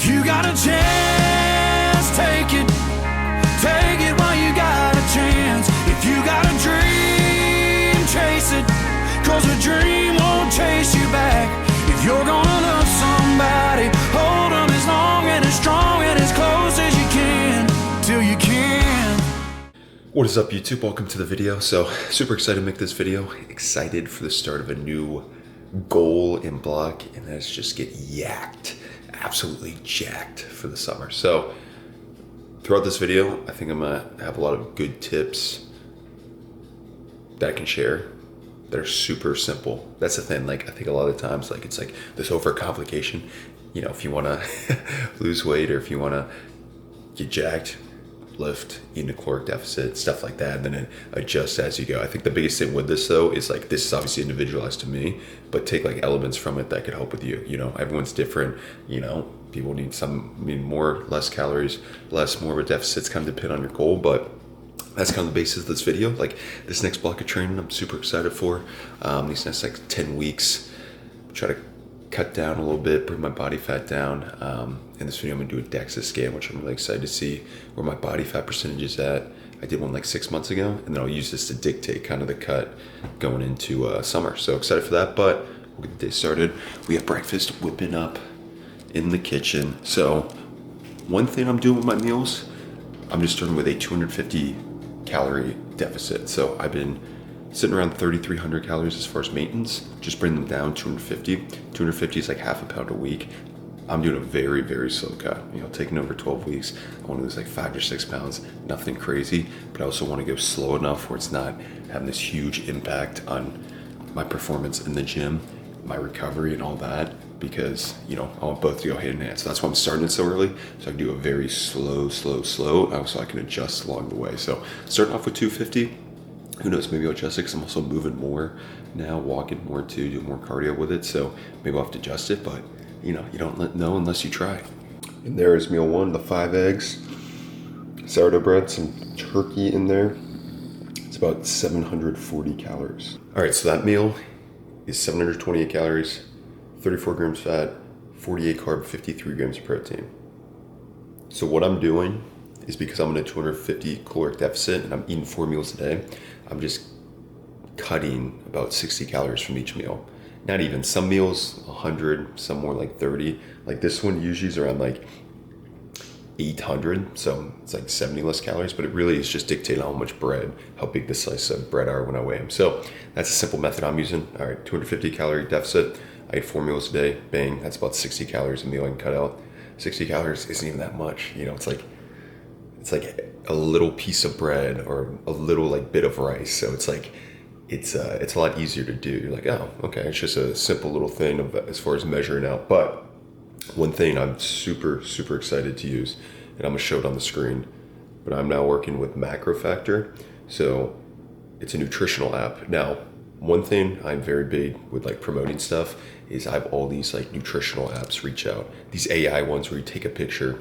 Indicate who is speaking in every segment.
Speaker 1: If you got a chance, take it. Take it while you got a chance. If you got a dream, chase it. Cause a dream won't chase you back. If you're gonna love somebody, hold them as long and as strong and as close as you can, till you can.
Speaker 2: What is up, YouTube? Welcome to the video. So super excited to make this video. Excited for the start of a new goal in block, and that's just get yacked, absolutely jacked for the summer. So throughout this video, I think I'm gonna have a lot of good tips that I can share that are super simple. That's the thing. Like, I think a lot of times, like, it's like this overcomplication. You know, if you want to lose weight or if you want to get jacked, lift, eat in a caloric deficit, stuff like that, and then adjust as you go. I think the biggest thing with this though is like, this is obviously individualized to me, but take like elements from it that could help with you. You know, everyone's different. You know, people need more, less calories, more of a deficit. It's kind of depend on your goal, but that's kind of the basis of this video. Like, this next block of training, I'm super excited for. These next like 10 weeks, try to cut down a little bit, bring my body fat down. In this video, I'm gonna do a DEXA scan, which I'm really excited to see where my body fat percentage is at. I did one like 6 months ago, and then I'll use this to dictate kind of the cut going into summer. So excited for that, but we'll get the day started. We have breakfast whipping up in the kitchen. So one thing I'm doing with my meals, I'm just starting with a 250 calorie deficit. So I've been sitting around 3,300 calories as far as maintenance, just bring them down 250. 250 is like half a pound a week. I'm doing a very, very slow cut. You know, taking over 12 weeks, I want to lose like 5 or 6 pounds, nothing crazy, but I also want to go slow enough where it's not having this huge impact on my performance in the gym, my recovery and all that, because, you know, I want both to go hand in hand. So that's why I'm starting it so early, so I can do a very slow, so I can adjust along the way. So starting off with 250, who knows, maybe I'll adjust it because I'm also moving more now, walking more too, doing more cardio with it. So maybe I'll have to adjust it, but you know, you don't know unless you try. And there is meal one, the 5 eggs, sourdough bread, some turkey in there. It's about 740 calories. All right, so that meal is 728 calories, 34 grams fat, 48 carb, 53 grams of protein. So what I'm doing is, because I'm in a 250 caloric deficit and I'm eating 4 meals a day, I'm just cutting about 60 calories from each meal. Not even, some meals 100, some more like 30. Like this one usually is around like 800, so it's like 70 less calories, but it really is just dictating how much bread, how big the slice of bread are when I weigh them. So that's a simple method I'm using. All right, 250 calorie deficit. I eat 4 meals a day, bang, that's about 60 calories a meal I can cut out. 60 calories isn't even that much, you know, it's like a little piece of bread or a little like bit of rice. So it's like, it's a lot easier to do. You're like, oh, okay, it's just a simple little thing as far as measuring out. But one thing I'm super, super excited to use, and I'm gonna show it on the screen, but I'm now working with MacroFactor. So it's a nutritional app. Now, one thing I'm very big with like promoting stuff is I have all these like nutritional apps reach out. These AI ones where you take a picture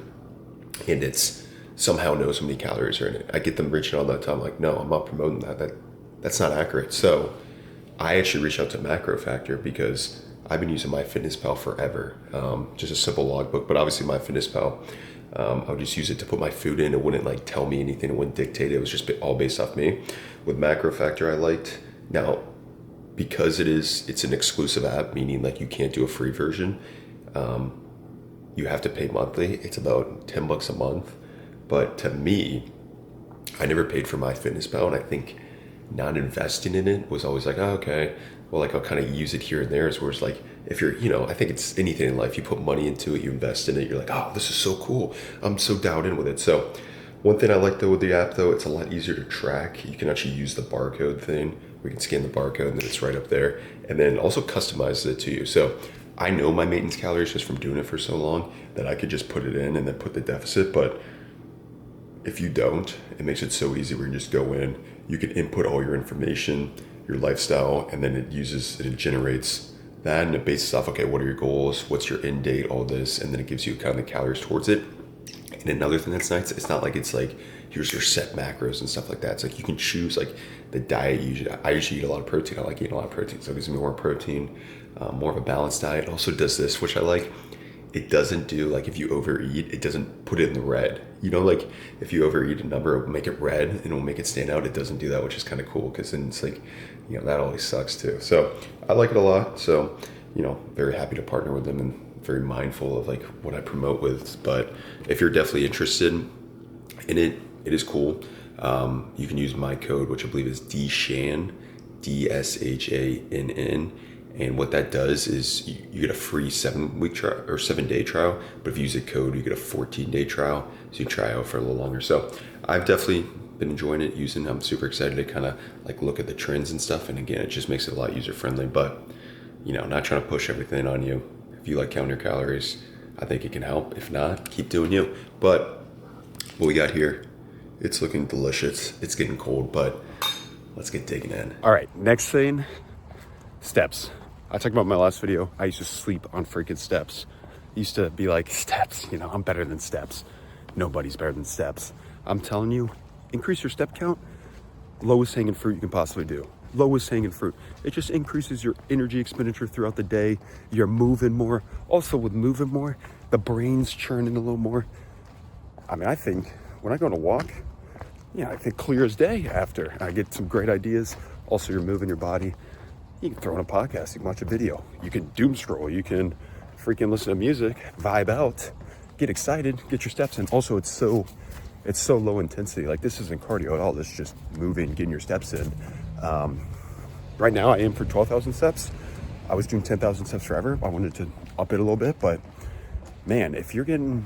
Speaker 2: and it's somehow knows how many calories are in it. I get them reaching out all that time, like, no, I'm not promoting that. That's not accurate. So I actually reached out to MacroFactor because I've been using MyFitnessPal forever. Just a simple logbook, but obviously MyFitnessPal, I would just use it to put my food in. It wouldn't like tell me anything. It wouldn't dictate it. It was just all based off me. With MacroFactor, I liked. Now, because it's an exclusive app, meaning like you can't do a free version. You have to pay monthly. It's about $10 a month. But to me, I never paid for MyFitnessPal, and I think not investing in it was always like, oh, okay, well, like I'll kind of use it here and there. As where it's like, if you're, you know, I think it's anything in life, you put money into it, you invest in it, you're like, oh, this is so cool. I'm so dialed in with it. So one thing I like though with the app though, it's a lot easier to track. You can actually use the barcode thing. We can scan the barcode and then it's right up there. And then also customizes it to you. So I know my maintenance calories just from doing it for so long that I could just put it in and then put the deficit. But if you don't, it makes it so easy where you just go in, you can input all your information, your lifestyle, and then it generates that, and it bases off, okay, what are your goals? What's your end date? All this, and then it gives you kind of the calories towards it. And another thing that's nice, it's not like it's like, here's your set macros and stuff like that. It's like you can choose like the diet I usually eat a lot of protein. I like eating a lot of protein. So it gives me more protein, more of a balanced diet. It also does this, which I like. it doesn't do, like if you overeat, it doesn't put it in the red. You know, like if you overeat a number, it will make it red and it will make it stand out. It doesn't do that, which is kind of cool because then it's like, you know, that always sucks too. So I like it a lot. So, you know, very happy to partner with them and very mindful of like what I promote with. But if you're definitely interested in it, it is cool. You can use my code, which I believe is DSHANN, DSHANN. And what that does is you get a free 7-week trial or 7-day trial. But if you use a code, you get a 14-day trial. So you try out for a little longer. So I've definitely been enjoying it, using it. I'm super excited to kind of like look at the trends and stuff. And again, it just makes it a lot user friendly, but you know, not trying to push everything on you. If you like counting your calories, I think it can help. If not, keep doing you. But what we got here, it's looking delicious. It's getting cold, but let's get digging in. All right, next thing, steps. I talked about in my last video, I used to sleep on freaking steps. Used to be like, steps, you know, I'm better than steps. Nobody's better than steps. I'm telling you, increase your step count, lowest hanging fruit you can possibly do. Lowest hanging fruit. It just increases your energy expenditure throughout the day. You're moving more. Also with moving more, the brain's churning a little more. I mean, I think when I go on a walk, I think clear as day after. I get some great ideas. Also, you're moving your body. You can throw in a podcast, you can watch a video, you can doom scroll, you can freaking listen to music, vibe out, get excited, get your steps in. Also, it's so low intensity. Like this isn't cardio at all. This is just moving, getting your steps in. Right now I aim for 12,000 steps. I was doing 10,000 steps forever. I wanted to up it a little bit, but man, if you're getting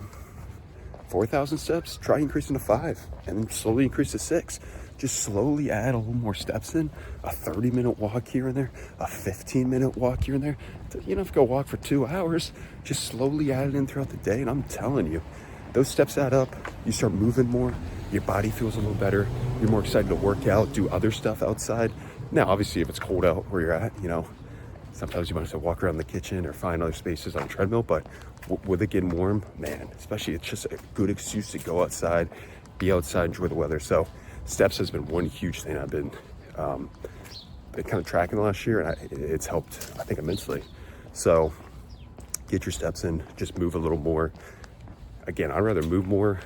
Speaker 2: 4,000 steps, try increasing to 5 and then slowly increase to 6. Just slowly add a little more steps in, a 30-minute walk here and there, a 15-minute walk here and there. You don't have to go walk for 2 hours. Just slowly add it in throughout the day. And I'm telling you, those steps add up. You start moving more. Your body feels a little better. You're more excited to work out, do other stuff outside. Now, obviously, if it's cold out where you're at, sometimes you might have to walk around the kitchen or find other spaces on a treadmill. But with it getting warm, man, especially it's just a good excuse to go outside, be outside, enjoy the weather. So steps has been one huge thing I've been kind of tracking the last year, and it's helped, I think, immensely. So get your steps in, just move a little more. Again, I'd rather move more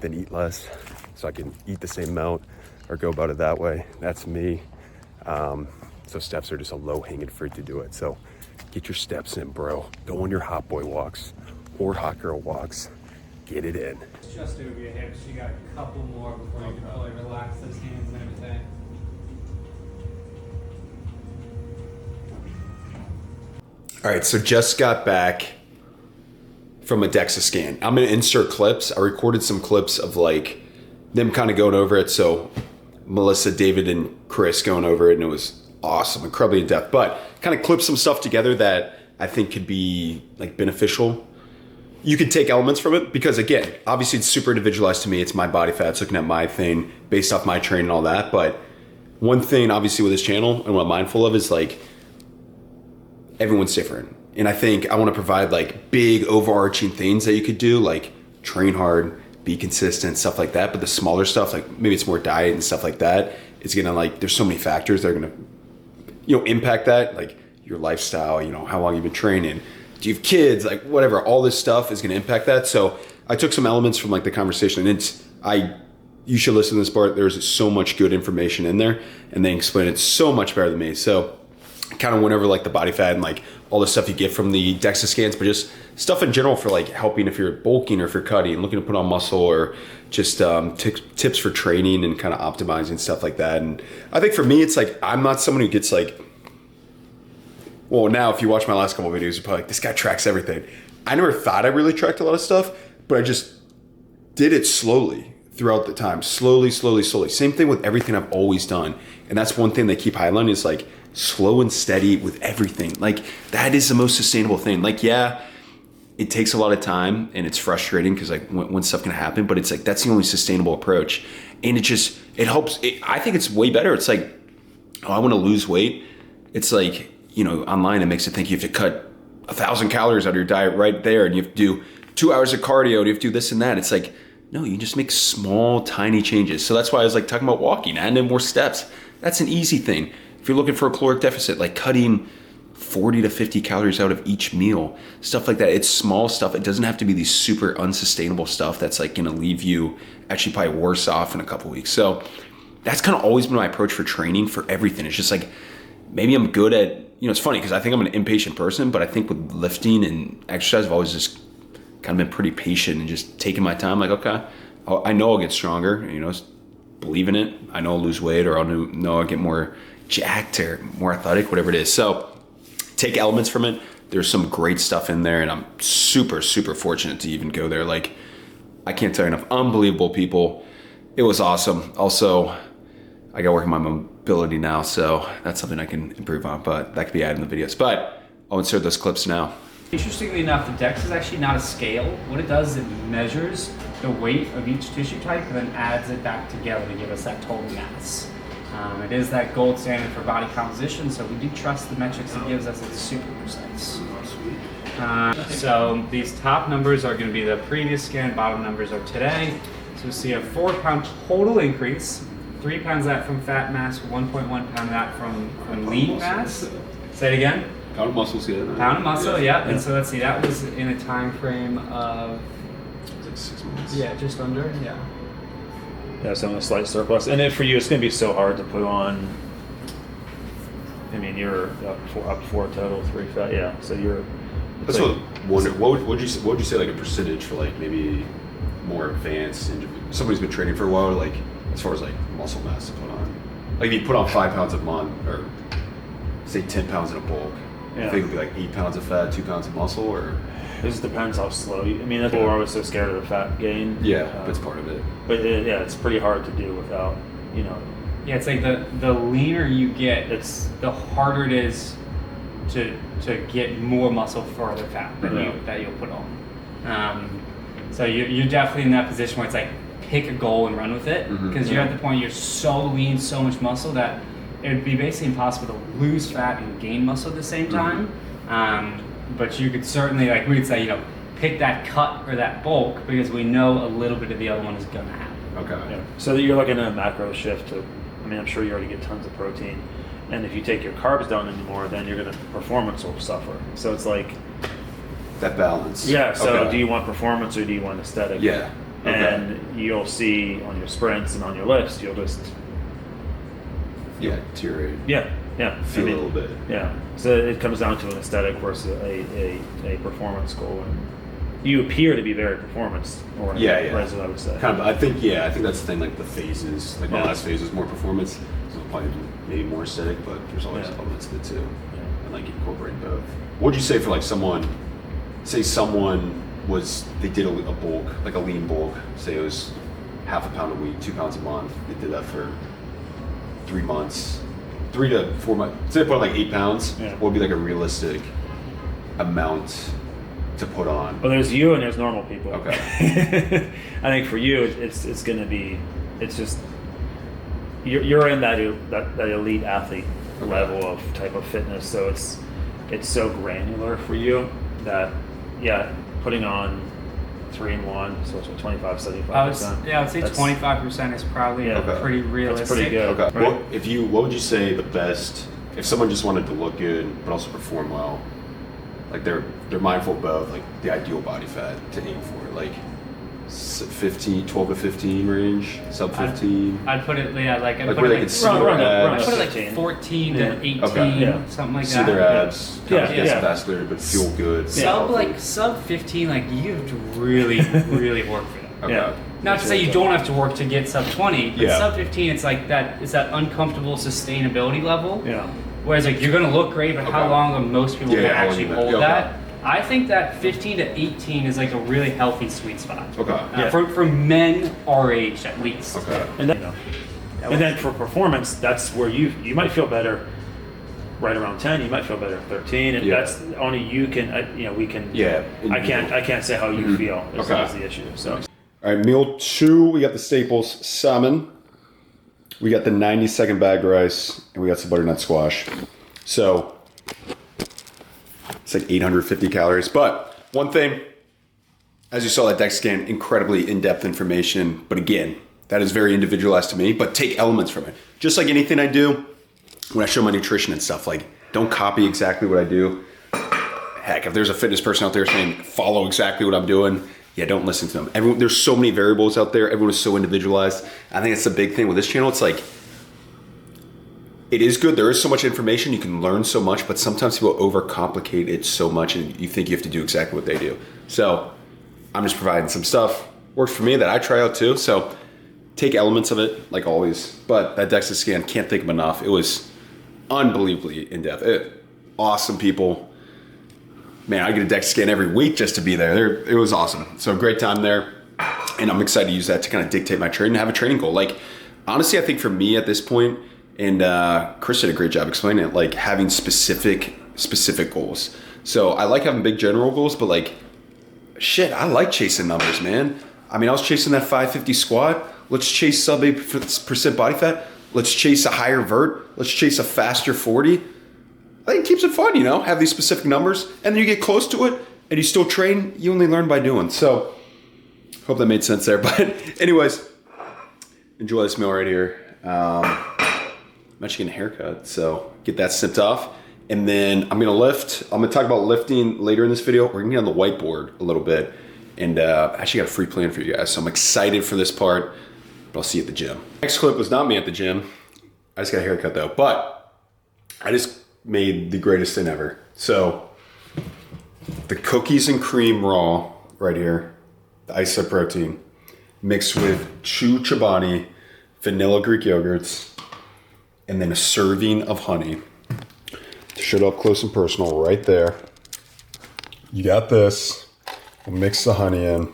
Speaker 2: than eat less, so I can eat the same amount or go about it that way. That's me. So steps are just a low-hanging fruit to do it. So get your steps in, bro. Go on your hot boy walks or hot girl walks. Get it in.
Speaker 3: Just over your hips. You got a couple more before you can really relax those hands and everything.
Speaker 2: All right, so just got back from a DEXA scan. I'm gonna insert clips. I recorded some clips of like them kind of going over it. So Melissa, David, and Chris going over it, and it was awesome, incredibly in depth. But kind of clip some stuff together that I think could be like beneficial. You could take elements from it because, again, obviously it's super individualized to me. It's my body fat. It's looking at my thing based off my training and all that. But one thing, obviously, with this channel and what I'm mindful of is like everyone's different. And I think I want to provide like big overarching things that you could do, like train hard, be consistent, stuff like that. But the smaller stuff, like maybe it's more diet and stuff like that, it's going to like, there's so many factors that are going to, impact that, like your lifestyle, how long you've been training. Do you have kids? Like whatever, all this stuff is going to impact that. So I took some elements from like the conversation, and you should listen to this part. There's so much good information in there, and they explain it so much better than me. So kind of went over like the body fat and like all the stuff you get from the DEXA scans, but just stuff in general for like helping if you're bulking or if you're cutting, looking to put on muscle, or just tips for training and kind of optimizing stuff like that. And I think for me, it's like, I'm not someone who gets like, well, now if you watch my last couple of videos, you're probably like, this guy tracks everything. I never thought I really tracked a lot of stuff, but I just did it slowly throughout the time. Slowly. Same thing with everything I've always done. And that's one thing they keep highlighting is like slow and steady with everything. Like that is the most sustainable thing. Like, yeah, it takes a lot of time and it's frustrating because like when stuff can happen, but it's like, that's the only sustainable approach. And it helps. I think it's way better. It's like, oh, I want to lose weight. It's like, online it makes it think you have to cut 1,000 calories out of your diet right there, and you have to do 2 hours of cardio, and you have to do this and that. It's like, no, you just make small, tiny changes. So that's why I was like talking about walking, adding in more steps. That's an easy thing. If you're looking for a caloric deficit, like cutting 40 to 50 calories out of each meal, stuff like that. It's small stuff. It doesn't have to be these super unsustainable stuff that's like gonna leave you actually probably worse off in a couple weeks. So that's kind of always been my approach for training for everything. It's just like, maybe I'm good at, it's funny because I think I'm an impatient person, but I think with lifting and exercise, I've always just kind of been pretty patient and just taking my time. Like, okay, I know I'll get stronger, believe in it. I know I'll lose weight, or I'll get more jacked or more athletic, whatever it is. So take elements from it. There's some great stuff in there, and I'm super, super fortunate to even go there. Like, I can't tell you enough unbelievable people. It was awesome. Also, I got to work on my mobility now, so that's something I can improve on, but that could be added in the videos. But I'll insert those clips now.
Speaker 3: Interestingly enough, the DEXA is actually not a scale. What it does is it measures the weight of each tissue type and then adds it back together to give us that total mass. It is that gold standard for body composition, so we do trust the metrics it gives us. It's super precise. So these top numbers are going to be the previous scan, bottom numbers are today. So we see a 4-pound total increase, 3 pounds of that from fat mass, 1.1 pound of that from lean mass. Say it again.
Speaker 2: Pound of muscle's good.
Speaker 3: Pound of muscle, yeah. And so let's see, that was in a time frame of,
Speaker 2: It was like 6 months.
Speaker 3: yeah, just under, yeah.
Speaker 4: Yeah, so a slight surplus. And then for you, it's going to be so hard to put on. I mean, you're up four total, 3 fat. Yeah, so you're.
Speaker 2: That's what I wonder. What would you say like a percentage for like maybe more advanced, somebody's been training for a while, like as far as like muscle mass to put on? Like if you put on 5 pounds a month, or say 10 pounds in a bulk,
Speaker 4: Yeah.
Speaker 2: I think it would be like 8 pounds of fat, 2 pounds of muscle, or.
Speaker 4: It just depends how slow you. I mean, that's why we're always so scared of the fat gain.
Speaker 2: Yeah, that's part of it.
Speaker 4: But yeah, it's pretty hard to do without,
Speaker 3: Yeah, it's like the leaner you get, the harder it is to get more muscle for the fat that you'll put on. So you're definitely in that position where it's like pick a goal and run with it, because you're at the point you're so lean, so much muscle that it would be basically impossible to lose fat and gain muscle at the same time. But you could certainly, like we would say, pick that cut or that bulk, because we know a little bit of the other one is going to happen.
Speaker 2: Okay.
Speaker 4: Yeah. So you're looking at a macro shift to. I mean, I'm sure you already get tons of protein, and if you take your carbs down anymore, then performance will suffer. So it's like
Speaker 2: That balance.
Speaker 4: Yeah. So
Speaker 2: Okay.
Speaker 4: do you want performance or do you want aesthetic?
Speaker 2: Yeah. Okay.
Speaker 4: And you'll see on your sprints and on your lifts, you'll just
Speaker 2: deteriorate.
Speaker 4: yeah.
Speaker 2: Feel a little bit.
Speaker 4: Yeah. So it comes down to an aesthetic versus a performance goal, and you appear to be very performance oriented.
Speaker 2: Yeah.
Speaker 4: That's what I would say.
Speaker 2: Kind of. I think that's the thing. Like the phases. Like my last phase was more performance. So it's probably maybe more aesthetic, but there's always elements to it too. And like incorporate both. What would you say for like someone? Say someone they did a bulk, like a lean bulk. Say it was half a pound a week, 2 pounds a month. They did that for 3 months. 3 to 4 months. Say they put on like 8 pounds.
Speaker 4: Yeah.
Speaker 2: What would be like a realistic amount to put on?
Speaker 4: Well, there's you and there's normal people.
Speaker 2: Okay.
Speaker 4: I think for you, it's going to be, it's just you're in that elite athlete level of type of fitness, so it's so granular for you that putting on 3 and 1, so it's 25-75%.
Speaker 3: I would say 25% is probably pretty realistic.
Speaker 4: That's pretty good.
Speaker 2: Okay.
Speaker 4: Right?
Speaker 2: What would you say the best, if someone just wanted to look good but also perform well, like they're mindful of both, like the ideal body fat to aim for, like 12 to 15 range, sub 15?
Speaker 3: I'd put it, like
Speaker 2: where they could see their abs.
Speaker 3: I'd put it like 14 to 18, something like
Speaker 2: See
Speaker 3: that.
Speaker 2: their abs,
Speaker 4: Yeah.
Speaker 2: vascular, but feel good.
Speaker 3: Sub 15, like you have to really, really work for that.
Speaker 2: Okay.
Speaker 4: Yeah.
Speaker 3: Not to say you don't have to work to get sub 20, but
Speaker 2: Yeah.
Speaker 3: sub 15, it's like that. It's that uncomfortable sustainability level.
Speaker 4: Yeah.
Speaker 3: Whereas like you're gonna look great, but how long will most people can actually
Speaker 2: how long
Speaker 3: hold
Speaker 2: you-
Speaker 3: that? I think that 15 to 18 is like a really healthy sweet spot.
Speaker 2: Okay.
Speaker 3: For men our age at least.
Speaker 2: Okay.
Speaker 4: And then for performance, that's where you might feel better right around 10. You might feel better at 13, and that's only you can. We can.
Speaker 2: Yeah.
Speaker 4: I can't say how you feel. That's the issue. So.
Speaker 2: All right, meal 2, we got the staples: salmon, we got the 90-second bagged rice, and we got some butternut squash. So it's like 850 calories. But one thing, as you saw that DEXA scan, incredibly in-depth information. But again, that is very individualized to me. But take elements from it. Just like anything I do, when I show my nutrition and stuff, like Don't copy exactly what I do. Heck, if there's a fitness person out there saying, follow exactly what I'm doing, yeah, don't listen to them. There's so many variables out there. Everyone is so individualized. I think it's the big thing with this channel. It's like, it is good. There is so much information. You can learn so much, but sometimes people overcomplicate it so much and you think you have to do exactly what they do. So I'm just providing some stuff. Works for me that I try out too. So take elements of it, like always. But that DEXA scan, can't think of enough. It was unbelievably in-depth. Awesome people. Man, I get a DEXA scan every week just to be there. It was awesome. So great time there. And I'm excited to use that to kind of dictate my training and have a training goal. Like, honestly, I think for me at this point, and Chris did a great job explaining it, like having specific goals. So I like having big general goals, but like, shit, I like chasing numbers, man. I mean, I was chasing that 550 squat. Let's chase sub 8% body fat. Let's chase a higher vert. Let's chase a faster 40. I think it keeps it fun, you know, have these specific numbers, and then you get close to it and you still train. You only learn by doing. So hope that made sense there. But anyways, enjoy this meal right here. I'm actually getting a haircut, so get that snipped off. And then I'm gonna lift. I'm gonna talk about lifting later in this video. We're gonna get on the whiteboard a little bit. And I actually got a free plan for you guys. So I'm excited for this part, but I'll see you at the gym. Next clip was not me at the gym. I just got a haircut though, but I just made the greatest thing ever. So the cookies and cream raw right here, the ISO protein mixed with Chobani vanilla Greek yogurts, and then a serving of honey. To show it up close and personal right there. You got this. We'll mix the honey in.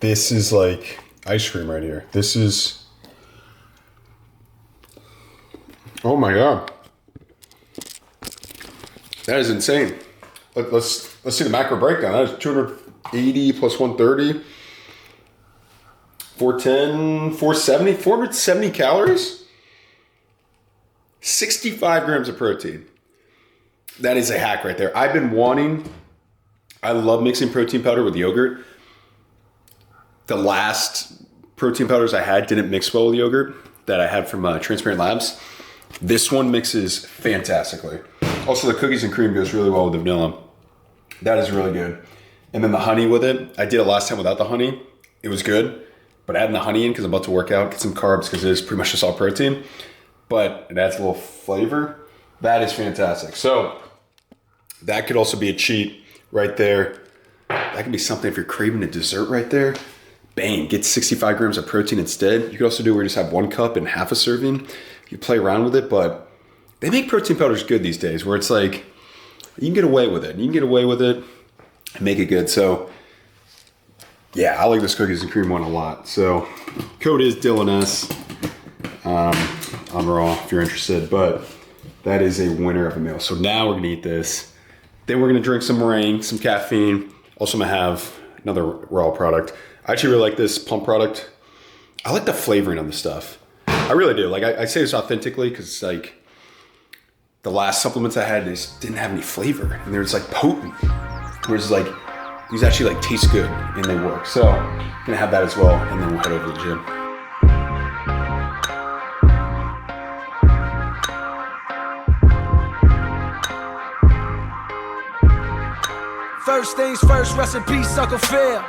Speaker 2: This is like ice cream right here. This is, oh my God. That is insane. Let's see the macro breakdown. That is 280 plus 130. 410, 470, 470 calories. 65 grams of protein. That is a hack right there. I've been wanting, I love mixing protein powder with yogurt. The last protein powders I had didn't mix well with yogurt that I had from Transparent Labs. This one mixes fantastically. Also, the cookies and cream goes really well with the vanilla. That is really good. And then the honey with it. I did it last time without the honey. It was good. But adding the honey in because I'm about to work out, get some carbs because it is pretty much just all protein. But it adds a little flavor. That is fantastic. So that could also be a cheat right there. That could be something if you're craving a dessert right there. Bang, get 65 grams of protein instead. You could also do where you just have 1 cup and half a serving. You play around with it, but they make protein powders good these days where it's like, you can get away with it. You can get away with it and make it good. So yeah, I like this cookies and cream one a lot. So code is Dylan S on Raw if you're interested, but that is a winner of a meal. So now we're gonna eat this. Then we're gonna drink some meringue, some caffeine. Also I'm gonna have another Raw product. I actually really like this pump product. I like the flavoring of the stuff. I really do. Like I say this authentically because like the last supplements I had just didn't have any flavor and they're just like potent. Whereas like these actually like taste good and they work. So I'm gonna have that as well and then we'll head over to the gym.
Speaker 1: First things first, rest in peace, Uncle Phil.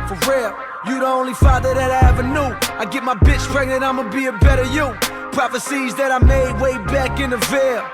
Speaker 1: For real, you the only father that I ever knew. I get my bitch pregnant, I'ma be a better you. Prophecies that I made way back in the veil.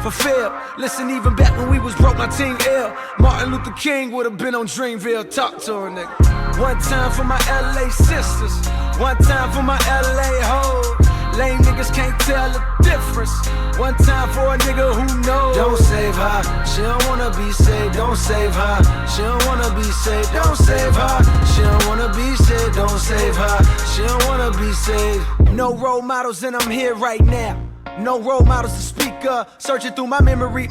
Speaker 1: Fulfilled. Listen, even back when we was broke, my team ill. Martin Luther King would have been on Dreamville. Talk to her, nigga. One time for my LA sisters. One time for my LA hoes. Lame niggas can't tell the difference. One time for a nigga who knows. Don't save her, she don't wanna be saved. Don't save her, she don't wanna be saved. Don't save her, she don't wanna be saved. Don't save her, she don't wanna be saved. No role models and I'm here right now. No role models to speak of. Searching through my memory,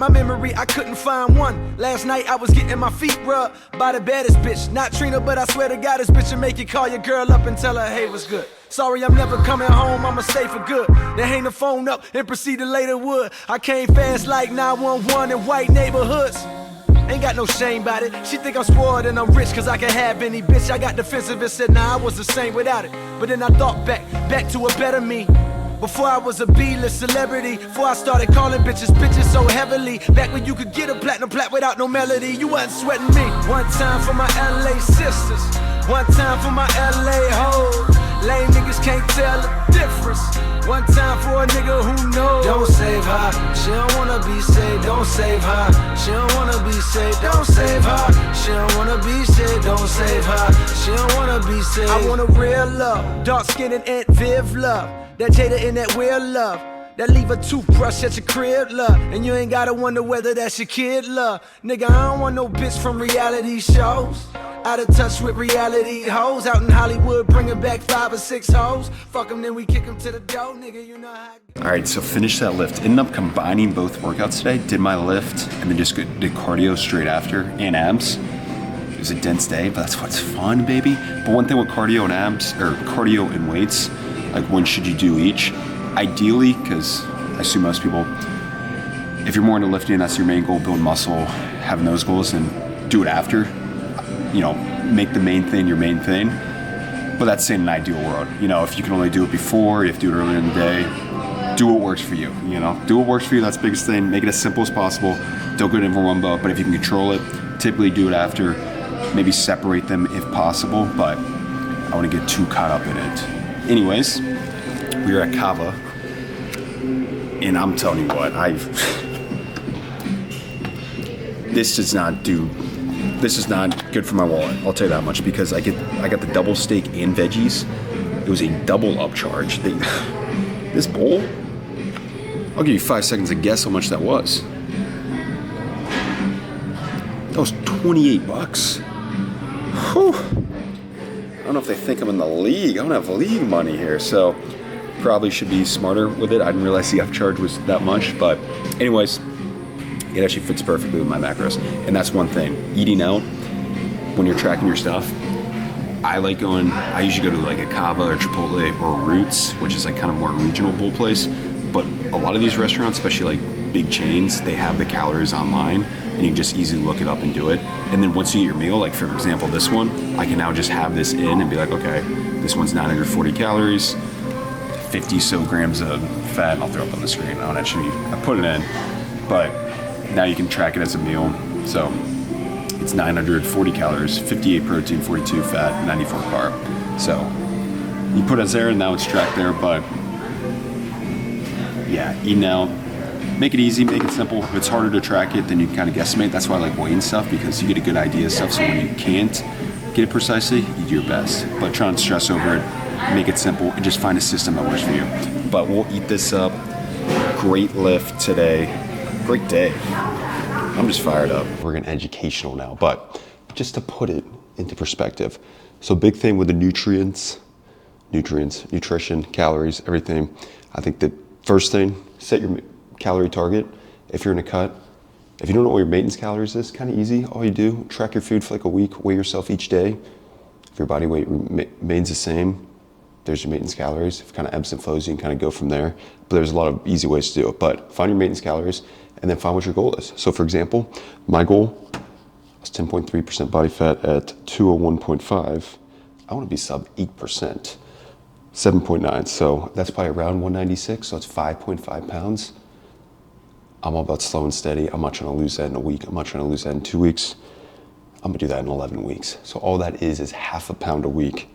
Speaker 1: I couldn't find one. Last night I was getting my feet rubbed by the baddest bitch. Not Trina, but I swear to God, this bitch will make you call your girl up and tell her, hey, what's good? Sorry, I'm never coming home, I'ma stay for good. Then hang the phone up and proceed to later wood. I came fast like 911 in white neighborhoods. Ain't got no shame about it. She think I'm spoiled and I'm rich cause I can have any bitch. I got defensive and said, nah, I was the same without it. But then I thought back to a better me. Before I was a B-list celebrity, before I started calling bitches so heavily. Back when you could get a platinum plat without no melody, you wasn't sweating me. One time for my LA sisters, one time for my LA hoes. Lame niggas can't tell the difference. One time for a nigga who knows. Don't save her, she don't wanna be saved. Don't save her, she don't wanna be saved. Don't save her, she don't wanna be saved. Don't save her, she don't wanna be saved. I want a real love, dark skin and Aunt Viv love. That Jada in that weird love. That leave a toothbrush at your crib, love. And you ain't gotta wonder whether that's your kid, love. Nigga, I don't want no bitch from reality shows. Out of touch with reality hoes. Out in Hollywood, bringing back 5 or 6 hoes. Fuck them, then we kick them to the door, nigga, you know how.
Speaker 2: All right, so finished that lift. Ended up combining both workouts today. Did my lift and then just did cardio straight after and abs. It was a dense day, but that's what's fun, baby. But one thing with cardio and abs, or cardio and weights, like when should you do each? Ideally, because I assume most people, if you're more into lifting, that's your main goal, build muscle, having those goals, and do it after. You know, make the main thing your main thing. But that's in an ideal world. You know, if you can only do it before, you have to do it earlier in the day. Do what works for you, you know? Do what works for you, that's the biggest thing. Make it as simple as possible. Don't go to one boat, but if you can control it, typically do it after. Maybe separate them if possible, but I wouldn't get too caught up in it. Anyways, we are at Kava, and I'm telling you what, this is not good for my wallet. I'll tell you that much, because I got the double steak and veggies. It was a double upcharge. This bowl, I'll give you 5 seconds to guess how much that was. That was $28. Whew. I don't know if they think I'm in the league. I don't have league money here, so probably should be smarter with it. I didn't realize the upcharge was that much, but anyways, it actually fits perfectly with my macros. And that's one thing, eating out when you're tracking your stuff. I usually go to like a Kava or Chipotle or Roots, which is like kind of more regional bowl place. But a lot of these restaurants, especially like big chains, they have the calories online, and you can just easily look it up and do it. And then once you eat your meal, like for example, this one, I can now just have this in and be like, okay, this one's 940 calories, 50 so grams of fat, and I'll throw it up on the screen. I put it in, but now you can track it as a meal. So it's 940 calories, 58 protein, 42 fat, 94 carb. So you put it there and now it's tracked there, but yeah, eating out, make it easy, make it simple. If it's harder to track it, then you can kind of guesstimate. That's why I like weighing stuff, because you get a good idea of stuff. So when you can't get it precisely, you do your best. But try and stress over it, make it simple, and just find a system that works for you. But we'll eat this up. Great lift today. Great day. I'm just fired up. We're getting educational now, but just to put it into perspective. So big thing with the nutrition, calories, everything. I think the first thing, set your calorie target. If you're in a cut, if you don't know what your maintenance calories is, kind of easy. All you do, track your food for like a week, weigh yourself each day. If your body weight remains the same, there's your maintenance calories. If it kind of ebbs and flows, you can kind of go from there. But there's a lot of easy ways to do it. But find your maintenance calories and then find what your goal is. So for example, my goal was 10.3% body fat at 201.5. I want to be sub 8%, 7.9. So that's probably around 196. So it's 5.5 pounds. I'm all about slow and steady. I'm not trying to lose that in a week. I'm not trying to lose that in 2 weeks. I'm gonna do that in 11 weeks. So all that is half a pound a week.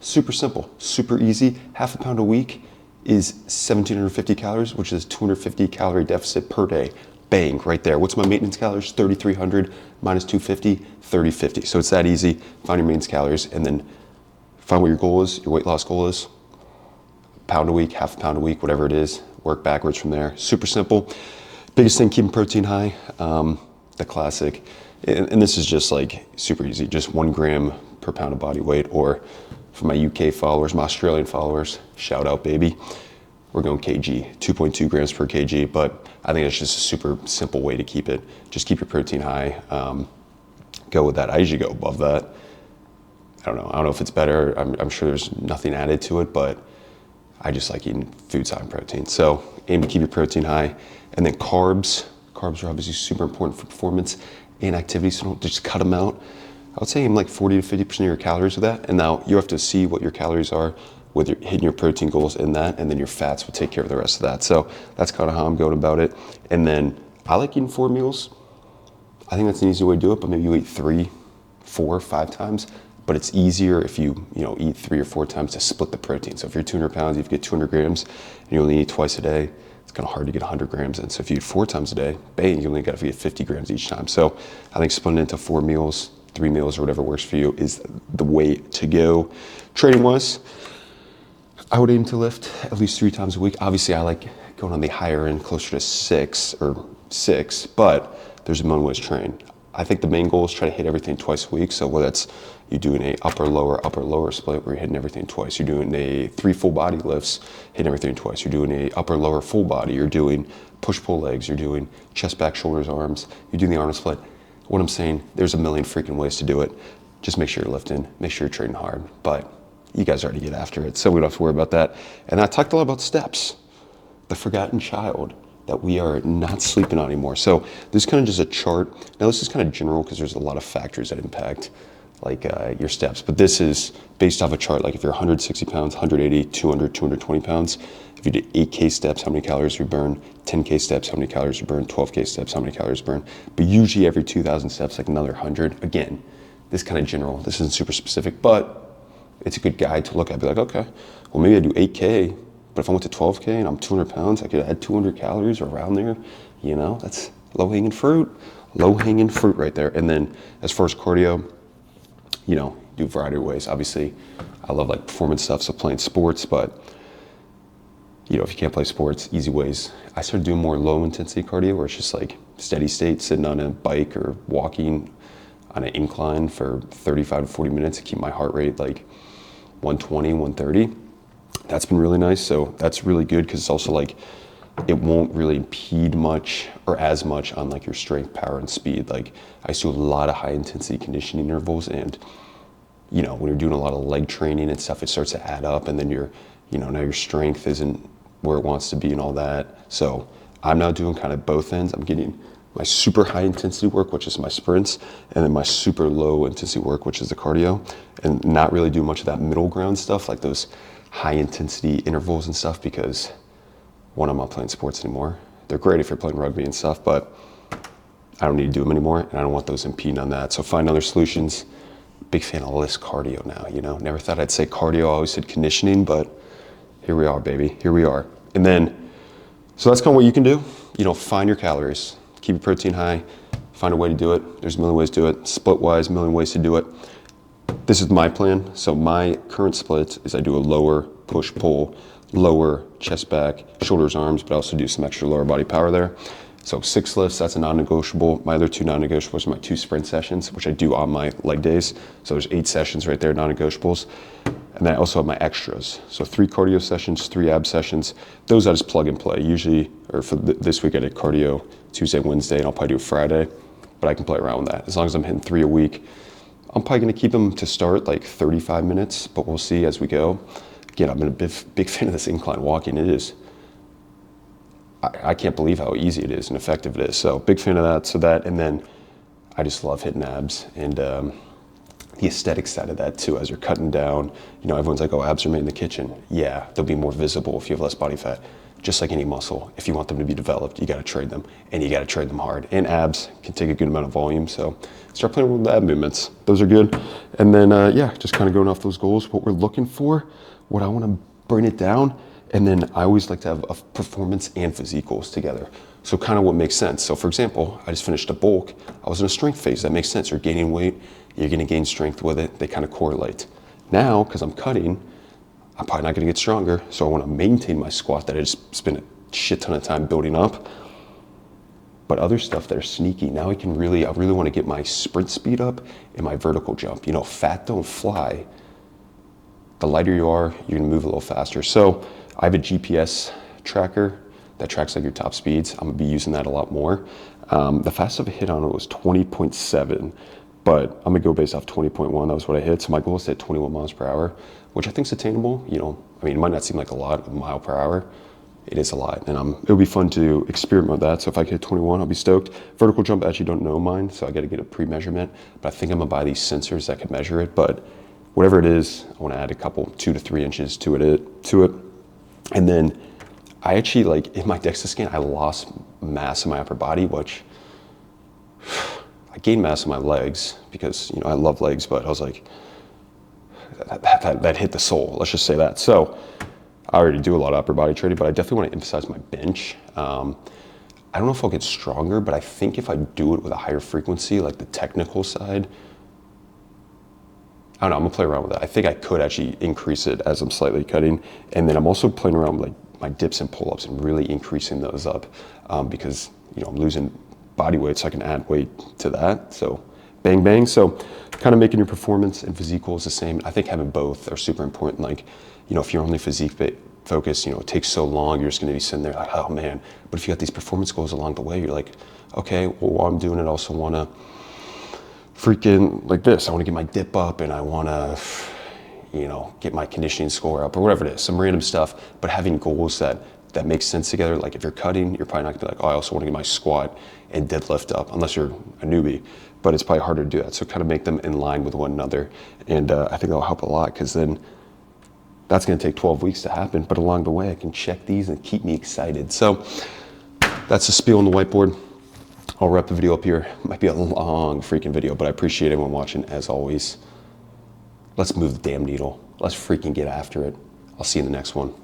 Speaker 2: Super simple, super easy. Half a pound a week is 1,750 calories, which is 250 calorie deficit per day. Bang, right there. What's my maintenance calories? 3,300 minus 250, 3,050. So it's that easy. Find your maintenance calories and then find what your goal is, your weight loss goal is. Pound a week, half a pound a week, whatever it is. Work backwards from there. Super simple. Biggest thing, keeping protein high. The classic. And this is just like super easy. Just 1 gram per pound of body weight. Or for my UK followers, my Australian followers, shout out, baby. We're going kg, 2.2 grams per kg, but I think it's just a super simple way to keep it. Just keep your protein high. Go with that. I usually go above that. I don't know if it's better. I'm sure there's nothing added to it, but I just like eating foods high in protein. So aim to keep your protein high. And then carbs. Carbs are obviously super important for performance and activity, so don't just cut them out. I would say aim like 40 to 50% of your calories with that. And now you have to see what your calories are with your, hitting your protein goals in that, and then your fats will take care of the rest of that. So that's kind of how I'm going about it. And then I like eating 4 meals. I think that's an easy way to do it, but maybe you eat 3, 4, 5 times. But it's easier if you eat 3 or 4 times to split the protein. So if you're 200 pounds, you get 200 grams, and you only eat twice a day, it's kind of hard to get 100 grams in. So if you eat 4 times a day, bang, you only got to get 50 grams each time. So I think splitting it into 4 meals, 3 meals, or whatever works for you is the way to go. Training wise, I would aim to lift at least 3 times a week. Obviously, I like going on the higher end, closer to 6, but there's a million ways to train. I think the main goal is try to hit everything twice a week. So whether that's you doing a upper lower split where you're hitting everything twice, you're doing a 3 full body lifts, hitting everything twice, you're doing a upper lower full body, you're doing push pull legs, you're doing chest back shoulders arms, you're doing the arm split. What I'm saying, there's a million freaking ways to do it. Just make sure you're lifting, make sure you're training hard, but you guys already get after it, so we don't have to worry about that. And I talked a lot about steps, the forgotten child that we are not sleeping on anymore. So this is kind of just a chart. Now this is kind of general because there's a lot of factors that impact like your steps, but this is based off a chart. Like if you're 160 pounds, 180, 200, 220 pounds, if you did 8K steps, how many calories you burn, 10K steps, how many calories you burn, 12K steps, how many calories you burn. But usually every 2,000 steps, like another 100. Again, this is kind of general. This isn't super specific, but it's a good guide to look at. Be like, okay, well maybe I do 8K, but if I went to 12K and I'm 200 pounds, I could add 200 calories around there. That's low-hanging fruit right there. And then as far as cardio, do a variety of ways. Obviously, I love like performance stuff, so playing sports, but if you can't play sports, easy ways. I started doing more low intensity cardio where it's just like steady state, sitting on a bike or walking on an incline for 35 to 40 minutes to keep my heart rate like 120, 130. That's been really nice. So that's really good because it's also like, it won't really impede much or as much on like your strength, power, and speed. Like I used to do a lot of high intensity conditioning intervals, and when you're doing a lot of leg training and stuff, it starts to add up, and then now your strength isn't where it wants to be and all that. So I'm now doing kind of both ends. I'm getting my super high intensity work, which is my sprints, and then my super low intensity work, which is the cardio, and not really do much of that middle ground stuff, like those high intensity intervals and stuff, because one, I'm not playing sports anymore. They're great if you're playing rugby and stuff, but I don't need to do them anymore, and I don't want those impeding on that. So find other solutions. Big fan of less cardio now, Never thought I'd say cardio, I always said conditioning, but here we are, baby, here we are. And then, so that's kind of what you can do. Find your calories, keep your protein high, find a way to do it. There's a million ways to do it. Split-wise, a million ways to do it. This is my plan. So my current split is I do a lower push-pull, lower chest back, shoulders, arms, but I also do some extra lower body power there. So 6 lifts, that's a non-negotiable. My other 2 non-negotiables are my 2 sprint sessions, which I do on my leg days. So there's 8 sessions right there, non-negotiables. And then I also have my extras. So 3 cardio sessions, 3 ab sessions. Those I just plug and play. Usually, or for this week I did cardio Tuesday, Wednesday, and I'll probably do a Friday, but I can play around with that. As long as I'm hitting 3 a week, I'm probably gonna keep them to start like 35 minutes, but we'll see as we go. Again, I've been a big fan of this incline walking. It is, I can't believe how easy it is and effective it is. So big fan of that. So that, and then I just love hitting abs and the aesthetic side of that too. As you're cutting down, everyone's like, oh, abs are made in the kitchen. Yeah, they'll be more visible if you have less body fat. Just like any muscle, if you want them to be developed, you got to train them, and you got to train them hard. And abs can take a good amount of volume, so start playing with the ab movements. Those are good. And then, just kind of going off those goals, what we're looking for, what I want to bring it down. And then I always like to have a performance and physique goals together. So kind of what makes sense. So for example, I just finished a bulk. I was in a strength phase. That makes sense. You're gaining weight. You're going to gain strength with it. They kind of correlate. Now, because I'm cutting, I'm probably not going to get stronger. So I want to maintain my squat that I just spent a shit ton of time building up. But other stuff that are sneaky, now I really want to get my sprint speed up and my vertical jump. Fat don't fly. The lighter you are, you're going to move a little faster. So I have a GPS tracker that tracks like your top speeds. I'm gonna be using that a lot more. The fastest I hit on it was 20.7, but I'm gonna go based off 20.1. That was what I hit. So my goal is to hit 21 miles per hour, which I think is attainable. It might not seem like a lot, a mile per hour. It is a lot, and it'll be fun to experiment with that. So if I hit 21, I'll be stoked. Vertical jump, I actually don't know mine, so I gotta get a pre-measurement, but I think I'm gonna buy these sensors that can measure it. But whatever it is, I want to add a couple 2 to 3 inches to it. And then I actually, like, in my DEXA scan, I lost mass in my upper body, which I gained mass in my legs because, you know, I love legs, but I was like, that hit the soul, let's just say that. So I already do a lot of upper body training, but I definitely want to emphasize my bench. I don't know if I'll get stronger, but I think if I do it with a higher frequency, like the technical side, I don't know, I'm gonna play around with that. I think I could actually increase it as I'm slightly cutting. And then I'm also playing around with like my dips and pull-ups and really increasing those up because, you know, I'm losing body weight, so I can add weight to that. So bang, bang. So kind of making your performance and physique goals the same. I think having both are super important. Like, you know, if you're only physique focused, you know, it takes so long, you're just gonna be sitting there like, oh man. But if you got these performance goals along the way, you're like, okay, well, while I'm doing it, I also wanna freaking like this. I wanna get my dip up and I wanna, you know, get my conditioning score up or whatever it is, some random stuff, but having goals that make sense together. Like if you're cutting, you're probably not gonna be like, oh, I also wanna get my squat and deadlift up, unless you're a newbie, but it's probably harder to do that. So kind of make them in line with one another. And I think that'll help a lot because then that's gonna take 12 weeks to happen, but along the way I can check these and keep me excited. So that's the spiel on the whiteboard. I'll wrap the video up here. It might be a long freaking video, but I appreciate everyone watching as always. Let's move the damn needle. Let's freaking get after it. I'll see you in the next one.